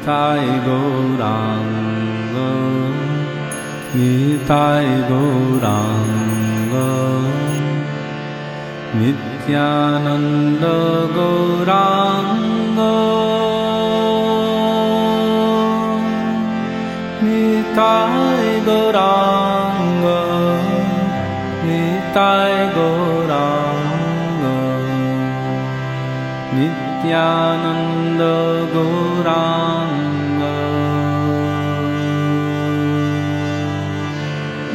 নিতাই গৌরাঙ্গ নিতাই গৌরাঙ্গ নিত্যানন্দ গৌরাঙ্গ নিতাই গৌরাঙ্গ নিতাই গৌরাঙ্গ নিত্যানন্দ গৌরাঙ্গ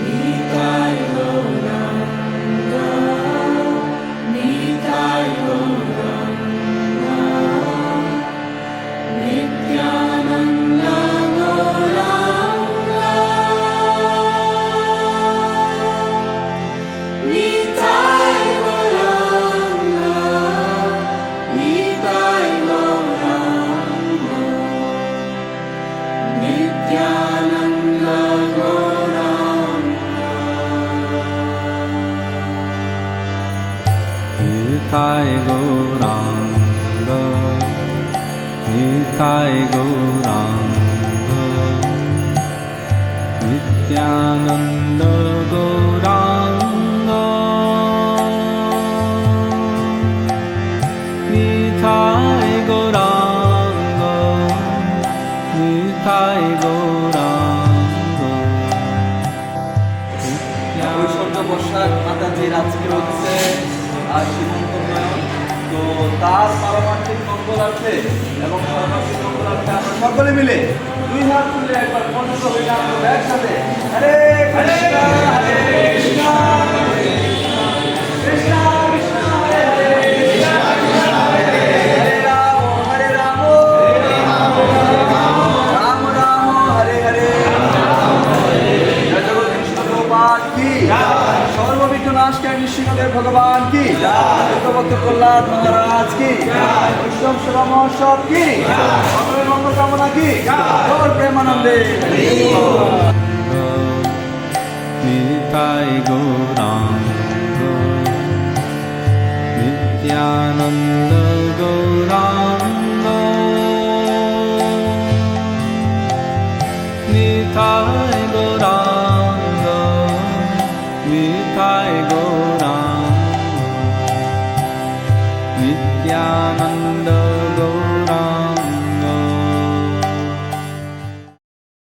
নিতাই গৌরাঙ্গ নিতাই গৌরাঙ্গ নিত্যানন্দ গৌরাঙ্গ নিতাই গৌরাঙ্গ নিতাই গৌরাঙ্গ নিত্যানন্দ গৌরাঙ্গ নিতাই গৌরাঙ্গ নিতাই গৌরাঙ্গ নিত্যানন্দ গৌরাঙ্গ নিতাই গৌরাঙ্গ নিতাই গৌরাঙ্গ ঐশ্বর্য বর্ষার মাতাজির আজকে হচ্ছে সীমন্ত নয়ন। তো তার পারমার্থিক মঙ্গলার্থে এবং পারমার্থিক মঙ্গলার্থে আমরা সকলে মিলে দুই হাত তুলে একবার মন্ত্র হইলে আমরা একসাথে হরে কৃষ্ণ হরে কৃষ্ণ কৃষ্ণ কৃষ্ণ হরে হরে হরে রাম হরে রাম রাম রাম হরে হরে জয় জগৎ কৃষ্ণ প্রভুপাদ কি সর্ববিঘ্ন নাশকারী নৃসিংহদেব ভগবান কি ভক্ত প্রহ্লাদ মহারাজ কি বৈষ্ণব সেবা মহোৎসব কি সকলের মঙ্গল কামনা কি গৌর প্রেমানন্দে নিতাই গৌরাঙ্গ নিত্যানন্দ গৌরাঙ্গ